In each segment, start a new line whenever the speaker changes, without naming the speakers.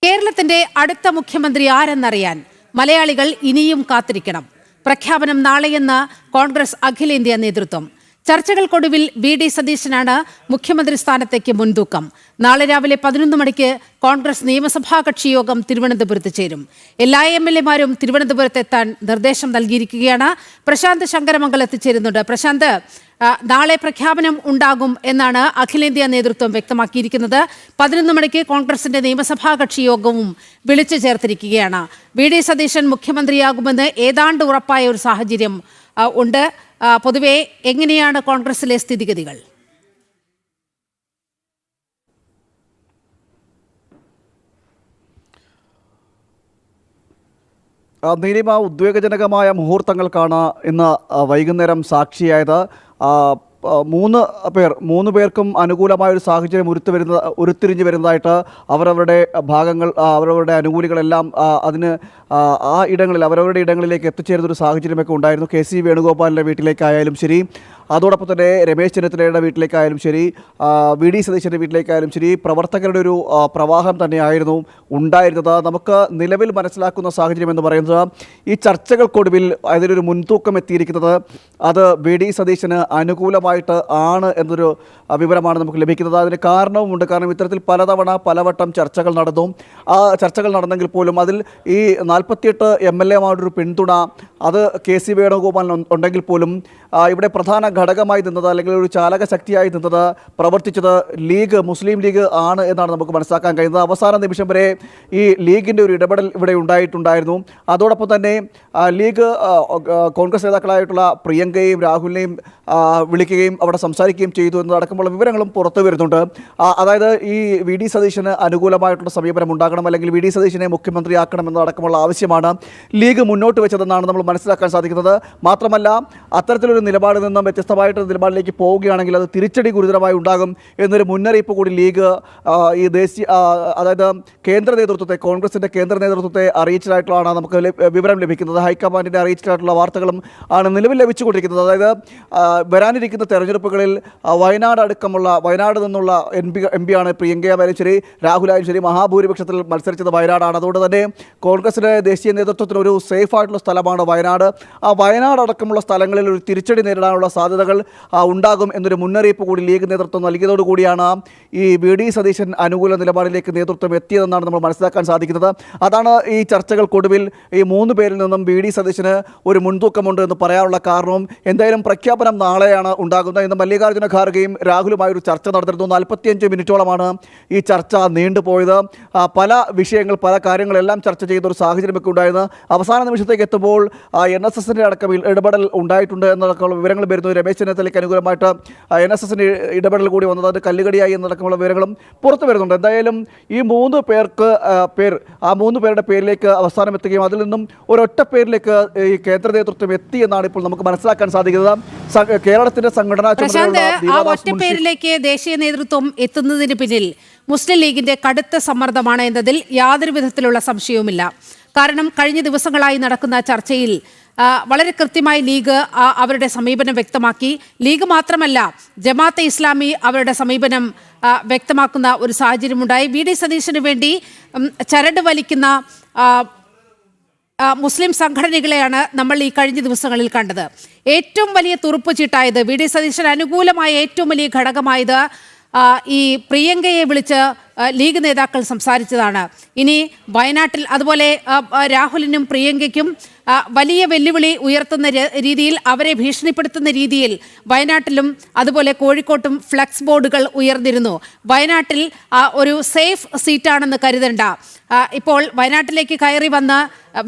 കേരളത്തിന്റെ അടുത്ത മുഖ്യമന്ത്രി ആരെന്നറിയാൻ മലയാളികൾ ഇനിയും കാത്തിരിക്കണം. പ്രഖ്യാപനം നാളെയെന്ന് കോൺഗ്രസ് അഖിലേന്ത്യാ നേതൃത്വം. ചർച്ചകൾക്കൊടുവിൽ വി.ഡി. സതീശനാണ് മുഖ്യമന്ത്രി സ്ഥാനത്തേക്ക് മുൻതൂക്കം. നാളെ രാവിലെ 11 മണിക്ക് കോൺഗ്രസ് നിയമസഭാ കക്ഷി യോഗം തിരുവനന്തപുരത്ത് ചേരും. എല്ലാ എം.എൽ.എമാരും തിരുവനന്തപുരത്ത് എത്താൻ നിർദ്ദേശം നൽകിയിരിക്കുകയാണ്. പ്രശാന്ത് ശങ്കരമംഗൽ എത്തിച്ചേരുന്നുണ്ട്. പ്രശാന്ത്, നാളെ പ്രഖ്യാപനം ഉണ്ടാകും എന്നാണ് അഖിലേന്ത്യാ നേതൃത്വം വ്യക്തമാക്കിയിരിക്കുന്നത്. 11 മണിക്ക് കോൺഗ്രസിന്റെ നിയമസഭാ കക്ഷി യോഗവും വിളിച്ചു ചേർത്തിരിക്കുകയാണ്. വി.ഡി. സതീശൻ മുഖ്യമന്ത്രിയാകുമെന്ന് ഏതാണ്ട് ഉറപ്പായ ഒരു സാഹചര്യം ഉണ്ട്. പൊതുവെ എങ്ങനെയാണ് കോൺഗ്രസിലെ സ്ഥിതിഗതികൾ?
നീലിമ, ഉദ്വേഗജനകമായ മുഹൂർത്തങ്ങൾക്കാണ് ഇന്ന് വൈകുന്നേരം സാക്ഷിയായത്. മൂന്ന് പേർക്കും അനുകൂലമായൊരു സാഹചര്യം ഉരുത്തിരിഞ്ഞു വരുന്നതായിട്ട് അവരവരുടെ ഭാഗങ്ങൾ, അവരവരുടെ അനുകൂലികളെല്ലാം അതിന് അവരവരുടെ ഇടങ്ങളിലേക്ക് എത്തിച്ചേരുന്നൊരു സാഹചര്യമൊക്കെ ഉണ്ടായിരുന്നു. കെ.സി. വേണുഗോപാലിൻ്റെ വീട്ടിലേക്കായാലും ശരി, അതോടൊപ്പം തന്നെ രമേശ് ചെന്നിത്തലയുടെ വീട്ടിലേക്കായാലും ശരി, വി.ഡി. സതീശൻ്റെ വീട്ടിലേക്കായാലും ശരി, പ്രവർത്തകരുടെ ഒരു പ്രവാഹം തന്നെയായിരുന്നു ഉണ്ടായിരുന്നത്. നമുക്ക് നിലവിൽ മനസ്സിലാക്കുന്ന സാഹചര്യം എന്ന് പറയുന്നത്, ഈ ചർച്ചകൾക്കൊടുവിൽ അതിലൊരു മുൻതൂക്കം എത്തിയിരിക്കുന്നത് അത് വി.ഡി. സതീശന് അനുകൂലമായിട്ട് ആണ് എന്നൊരു വിവരമാണ് നമുക്ക് ലഭിക്കുന്നത്. അതിന് കാരണവുമുണ്ട്. കാരണം ഇത്തരത്തിൽ പലവട്ടം ചർച്ചകൾ നടന്നു. ആ ചർച്ചകൾ നടന്നെങ്കിൽ പോലും അതിൽ ഈ 48 എം.എൽ.എമാരുടെ ഒരു പിന്തുണ അത് കെ.സി. വേണുഗോപാലിന് ഉണ്ടെങ്കിൽ പോലും ഇവിടെ പ്രധാന ഘടകമായി നിന്നത്, അല്ലെങ്കിൽ ഒരു ചാലക ശക്തിയായി നിന്നത്, പ്രവർത്തിച്ചത് മുസ്ലിം ലീഗ് ആണ് എന്നാണ് നമുക്ക് മനസ്സിലാക്കാൻ കഴിയുന്നത്. അവസാന നിമിഷം വരെ ഈ ലീഗിൻ്റെ ഒരു ഇടപെടൽ ഇവിടെ ഉണ്ടായിട്ടുണ്ടായിരുന്നു. അതോടൊപ്പം തന്നെ ലീഗ് കോൺഗ്രസ് നേതാക്കളായിട്ടുള്ള പ്രിയങ്കയെയും രാഹുലിനെയും വിളിക്കുകയും അവിടെ സംസാരിക്കുകയും ചെയ്തു എന്നതടക്കമുള്ള വിവരങ്ങളും പുറത്തു വരുന്നുണ്ട്. അതായത് ഈ വി.ഡി. സതീശന് അനുകൂലമായിട്ടുള്ള സമീപനം ഉണ്ടാകണം, അല്ലെങ്കിൽ വി.ഡി. സതീശനെ മുഖ്യമന്ത്രിയാക്കണം എന്നതടക്കമുള്ള ആവശ്യമാണ് ലീഗ് മുന്നോട്ട് വെച്ചതെന്നാണ് നമ്മൾ മനസ്സിലാക്കാൻ സാധിക്കുന്നത്. മാത്രമല്ല, അത്തരത്തിലൊരു നിലപാടിൽ നിന്നും വ്യത്യസ്തമായിട്ട് നിലപാടിലേക്ക് പോവുകയാണെങ്കിൽ അത് തിരിച്ചടി ഗുരുതരമായി ഉണ്ടാകും എന്നൊരു മുന്നറിയിപ്പ് കൂടി ലീഗ് ഈ അതായത് കേന്ദ്ര നേതൃത്വത്തെ, കോൺഗ്രസിൻ്റെ കേന്ദ്ര നേതൃത്വത്തെ അറിയിച്ചതായിട്ടുള്ളതാണ് നമുക്ക് വിവരം ലഭിക്കുന്നത്. ഹൈക്കമാൻഡിനെ അറിയിച്ചിട്ടായിട്ടുള്ള വാർത്തകളും ആണ് നിലവിൽ ലഭിച്ചുകൊണ്ടിരിക്കുന്നത്. അതായത് വരാനിരിക്കുന്ന തെരഞ്ഞെടുപ്പുകളിൽ വയനാട് നിന്നുള്ള എം പിയാണ് പ്രിയങ്കയായാലും ശരി, രാഹുലായാലും ശരി, മഹാഭൂരിപക്ഷത്തിൽ മത്സരിച്ചത് വയനാടാണ്. അതുകൊണ്ട് തന്നെ കോൺഗ്രസിൻ്റെ ദേശീയ നേതൃത്വത്തിന് ഒരു സേഫ് ആയിട്ടുള്ള സ്ഥലമാണ് വയനാട്. ആ വയനാട് അടക്കമുള്ള സ്ഥലങ്ങളിൽ ഒരു തിരിച്ചടി നേരിടാനുള്ള സാധ്യതകൾ ഉണ്ടാകും എന്നൊരു മുന്നറിയിപ്പ് കൂടി ലീഗ് നേതൃത്വം നൽകിയതോടുകൂടിയാണ് ഈ വി.ഡി. സതീശൻ അനുകൂല നിലപാടിലേക്ക് നേതൃത്വം എത്തിയതെന്നാണ് നമ്മൾ മനസ്സിലാക്കാൻ സാധിക്കുന്നത്. അതാണ് ഈ ചർച്ചകൾക്കൊടുവിൽ ഈ 3 പേരിൽ നിന്നും വി.ഡി. സതീശന് ഒരു മുൻതൂക്കമുണ്ട് എന്ന് പറയാനുള്ള കാരണവും. എന്തായാലും പ്രഖ്യാപനം നാളെയാണ് ഉണ്ടാകുന്നത്. ഇന്ന് മല്ലികാർജ്ജുന ഖാർഗെയും രാഹുലുമായൊരു ചർച്ച നടന്നിരുന്നു. 45 മിനിറ്റോളമാണ് ഈ ചർച്ച നീണ്ടുപോയത്. പല വിഷയങ്ങൾ, പല കാര്യങ്ങളെല്ലാം ചർച്ച ചെയ്ത ഒരു സാഹചര്യമൊക്കെ ഉണ്ടായിരുന്നു. അവസാന നിമിഷത്തേക്ക് എത്തുമ്പോൾ NSSൻ്റെ അടക്കം ഇടപെടൽ ഉണ്ടായിട്ടുണ്ട് എന്നടക്കമുള്ള വിവരങ്ങൾ വരുന്നു. രമേശ് ചെന്നിത്തലയ്ക്ക് അനുകൂലമായിട്ട് NSSൻ്റെ ഇടപെടൽ കൂടി വന്നത് അത് കല്ലുകടിയായി എന്നടക്കമുള്ള വിവരങ്ങളും പുറത്തു വരുന്നുണ്ട്. എന്തായാലും ഈ 3 പേരുടെ പേരിലേക്ക് അവസാനം എത്തുകയും അതിൽ നിന്നും ഒരൊറ്റ പേരിലേക്ക് ഈ കേന്ദ്ര നേതൃത്വം എത്തി എന്നാണ് ഇപ്പോൾ നമുക്ക് മനസ്സിലാക്കാൻ സാധിക്കുന്നത്. കേരളത്തിന്റെ സംഘടനാ
പേരിലേക്ക് ദേശീയ നേതൃത്വം എത്തുന്നതിന് പിന്നിൽ മുസ്ലിം ലീഗിന്റെ കടുത്ത സമ്മർദ്ദമാണ് എന്നതിൽ യാതൊരു വിധത്തിലുള്ള സംശയവുമില്ല. കാരണം കഴിഞ്ഞ ദിവസങ്ങളായി നടക്കുന്ന ചർച്ചയിൽ വളരെ കൃത്യമായി ലീഗ് അവരുടെ സമീപനം വ്യക്തമാക്കി. ലീഗ് മാത്രമല്ല, ജമാഅത്തെ ഇസ്ലാമി അവരുടെ സമീപനം വ്യക്തമാക്കുന്ന ഒരു സാഹചര്യമുണ്ടായി. വി.ഡി. സതീശന് വേണ്ടി ചരട് വലിക്കുന്ന മുസ്ലിം സംഘടനകളെയാണ് നമ്മൾ ഈ കഴിഞ്ഞ ദിവസങ്ങളിൽ കണ്ടത്. ഏറ്റവും വലിയ തുറുപ്പുചീട്ടായത്, വി.ഡി. സതീശന് അനുകൂലമായ ഏറ്റവും വലിയ ഘടകമായത് ഈ പ്രിയങ്കയെ വിളിച്ച് ലീഗ് നേതാക്കൾ സംസാരിച്ചതാണ്. ഇനി വയനാട്ടിൽ അതുപോലെ രാഹുലിനും പ്രിയങ്കയ്ക്കും വലിയ വെല്ലുവിളി ഉയർത്തുന്ന രീതിയിൽ, അവരെ ഭീഷണിപ്പെടുത്തുന്ന രീതിയിൽ വയനാട്ടിലും അതുപോലെ കോഴിക്കോട്ടും ഫ്ലക്സ് ബോർഡുകൾ ഉയർന്നിരുന്നു. വയനാട്ടിൽ ഒരു സേഫ് സീറ്റാണെന്ന് കരുതണ്ട. ഇപ്പോൾ വയനാട്ടിലേക്ക് കയറി വന്ന്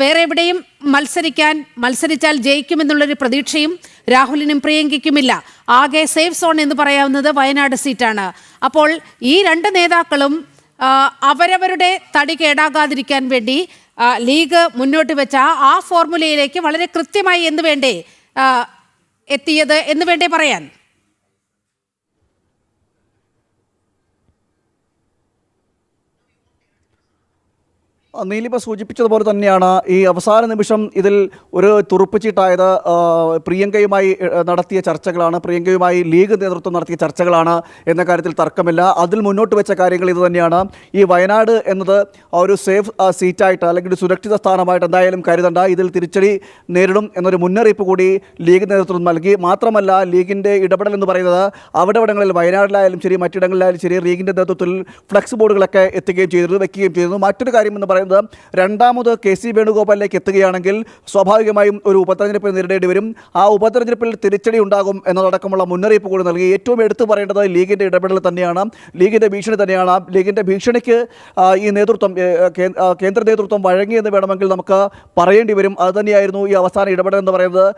വേറെ എവിടെയും മത്സരിച്ചാൽ ജയിക്കുമെന്നുള്ളൊരു പ്രതീക്ഷയും രാഹുലിനും പ്രിയങ്കയ്ക്കുമില്ല. ആകെ സേഫ് സോൺ എന്ന് പറയാവുന്നത് വയനാട് സീറ്റാണ്. അപ്പോൾ ഈ 2 നേതാക്കളും അവരവരുടെ തടി കേടാകാതിരിക്കാൻ വേണ്ടി ലീഗ് മുന്നോട്ട് വെച്ച ആ ഫോർമുലയിലേക്ക് വളരെ കൃത്യമായി എത്തിയത് എന്ന് വേണ്ടേ പറയാൻ?
നീലിമ സൂചിപ്പിച്ചതുപോലെ തന്നെയാണ് ഈ അവസാന നിമിഷം ഇതിൽ ഒരു തുറുപ്പുചീട്ടായത് പ്രിയങ്കയുമായി നടത്തിയ ചർച്ചകളാണ്, പ്രിയങ്കയുമായി ലീഗ് നേതൃത്വം നടത്തിയ ചർച്ചകളാണ് എന്ന കാര്യത്തിൽ തർക്കമില്ല. അതിൽ മുന്നോട്ട് വെച്ച കാര്യങ്ങൾ ഇത് തന്നെയാണ്. ഈ വയനാട് എന്നത് ഒരു സേഫ് സീറ്റായിട്ട് അല്ലെങ്കിൽ ഒരു സുരക്ഷിത സ്ഥാനമായിട്ട് എന്തായാലും കരുതണ്ട, ഇതിൽ തിരിച്ചടി നേരിടും എന്നൊരു മുന്നറിയിപ്പ് കൂടി ലീഗ് നേതൃത്വം നൽകി. മാത്രമല്ല ലീഗിൻ്റെ ഇടപെടൽ എന്ന് പറയുന്നത് അവിടെവിടങ്ങളിൽ വയനാട്ടിലായാലും ശരി മറ്റിടങ്ങളിലായാലും ശരി ലീഗിൻ്റെ നേതൃത്വത്തിൽ ഫ്ലക്സ് ബോർഡുകളൊക്കെ എത്തുകയും ചെയ്തിരുന്നു, വെക്കുകയും ചെയ്തിരുന്നു. മറ്റൊരു കാര്യം എന്ന് പറയുന്നത് രണ്ടാമത് KC വേണുഗോപാലിലേക്ക് എത്തുകയാണെങ്കിൽ സ്വാഭാവികമായും ഒരു ഉപതെരഞ്ഞെടുപ്പ് നേരിടേണ്ടി വരും. ആ ഉപതെരഞ്ഞെടുപ്പിൽ തിരിച്ചടി ഉണ്ടാകും എന്നതടക്കമുള്ള മുന്നറിയിപ്പ് കൂടി നൽകി. ഏറ്റവും എടുത്തു പറയേണ്ടത് ലീഗിൻ്റെ ഇടപെടൽ തന്നെയാണ്, ലീഗിൻ്റെ ഭീഷണി തന്നെയാണ്. ലീഗിൻ്റെ ഭീഷണിക്ക് ഈ നേതൃത്വം കേന്ദ്ര നേതൃത്വം വഴങ്ങിയെന്ന് വേണമെങ്കിൽ നമുക്ക് പറയേണ്ടി വരും. അതുതന്നെയായിരുന്നു ഈ അവസാന ഇടപെടൽ എന്ന് പറയുന്നത്.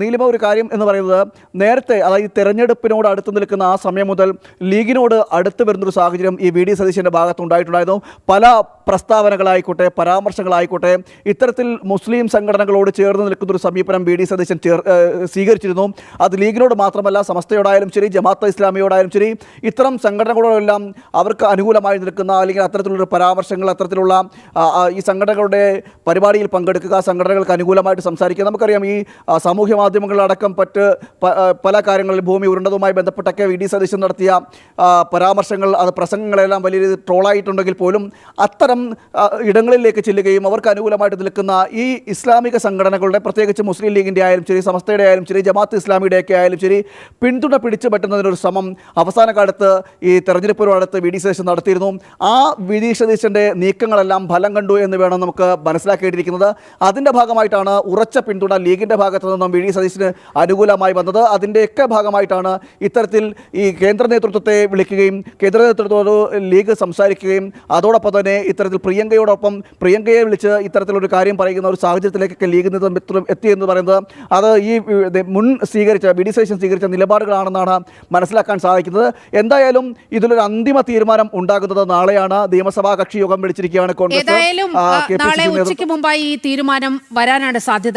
നീലിമ ഒരു കാര്യം എന്ന് പറയുന്നത് നേരത്തെ അതായത് തെരഞ്ഞെടുപ്പിനോട് അടുത്ത് നിൽക്കുന്ന ആ സമയം മുതൽ ലീഗിനോട് അടുത്ത് വരുന്നൊരു സാഹചര്യം ഈ VD സതീശൻ്റെ ഭാഗത്തുണ്ടായിട്ടുണ്ടായിരുന്നു. പല പ്രസ്താവനകളായിക്കോട്ടെ പരാമർശങ്ങളായിക്കോട്ടെ ഇത്തരത്തിൽ മുസ്ലിം സംഘടനകളോട് ചേർന്ന് നിൽക്കുന്നൊരു സമീപനം VD സതീശൻ സ്വീകരിച്ചിരുന്നു. അത് ലീഗിനോട് മാത്രമല്ല സമസ്തയോടായാലും ശരി ജമാഅത്തെ ഇസ്ലാമിയോടായാലും ശരി ഇത്തരം സംഘടനകളോടെല്ലാം അവർക്ക് അനുകൂലമായി നിൽക്കുന്ന അല്ലെങ്കിൽ അത്തരത്തിലുള്ള പരാമർശങ്ങൾ അത്തരത്തിലുള്ള ഈ സംഘടനകളുടെ പരിപാടിയിൽ പങ്കെടുക്കുക, സംഘടനകൾക്ക് അനുകൂലമായിട്ട് സംസാരിക്കുക. നമുക്കറിയാം ഈ സാമൂഹ്യ മാധ്യമങ്ങളിലടക്കം പല കാര്യങ്ങളിൽ ഭൂമി ഉരുണ്ടതുമായി ബന്ധപ്പെട്ടൊക്കെ VD സതീശൻ നടത്തിയ പരാമർശങ്ങൾ അത് പ്രസംഗങ്ങളെല്ലാം വലിയ രീതിയിൽ ട്രോളായിട്ടുണ്ടെങ്കിൽ പോലും അത്തരം ഇടങ്ങളിലേക്ക് ചെല്ലുകയും അവർക്ക് അനുകൂലമായിട്ട് നിൽക്കുന്ന ഈ ഇസ്ലാമിക സംഘടനകളുടെ പ്രത്യേകിച്ച് മുസ്ലിം ലീഗിൻ്റെ ആയാലും ശരി സമസ്തയുടെ ആയാലും ശരി ജമാഅത്ത് ഇസ്ലാമിയുടെയൊക്കെ ആയാലും ശരി പിന്തുണ പിടിച്ചു പറ്റുന്നതിനൊരു ശ്രമം അവസാന കാലത്ത് ഈ തെരഞ്ഞെടുപ്പിനോടടുത്ത് VD സതീശൻ നടത്തിയിരുന്നു. ആ VD സതീശൻ്റെ നീക്കങ്ങളെല്ലാം ഫലം കണ്ടു എന്ന് വേണം നമുക്ക് മനസ്സിലാക്കേണ്ടിയിരിക്കുന്നത്. അതിൻ്റെ ഭാഗമായിട്ടാണ് ഉറച്ച പിന്തുണ ലീഗിൻ്റെ ഭാഗത്തു നിന്നും VD സതീശന് അനുകൂലമായി വന്നത്. അതിൻ്റെയൊക്കെ ഭാഗമായിട്ടാണ് ഇത്തരത്തിൽ ഈ കേന്ദ്ര നേതൃത്വത്തെ വിളിക്കുകയും കേന്ദ്ര നേതൃത്വത്തോട് ലീഗ് സംസാരിക്കുകയും അതോടൊപ്പം തന്നെ ഇത്തരത്തിൽ പ്രിയങ്കയെ വിളിച്ച് ഇത്തരത്തിലൊരു കാര്യം പറയുന്ന ഒരു സാഹചര്യത്തിലേക്കൊക്കെ ലീഗ് നേതൃത്വം എത്തിയെന്ന് പറയുന്നത് അത് ഈ VD സതീശൻ സ്വീകരിച്ച നിലപാടുകളാണെന്നാണ് മനസ്സിലാക്കാൻ സാധിക്കുന്നത്. എന്തായാലും ഇതിലൊരു അന്തിമ തീരുമാനം ഉണ്ടാകുന്നത് നാളെയാണ്. നിയമസഭാ കക്ഷി യോഗം വിളിച്ചിരിക്കുകയാണ് കോൺഗ്രസ്.
ഏതായാലും നാളെ ഉച്ചയ്ക്ക് മുമ്പായി ഈ തീരുമാനം വരാനാണ് സാധ്യത.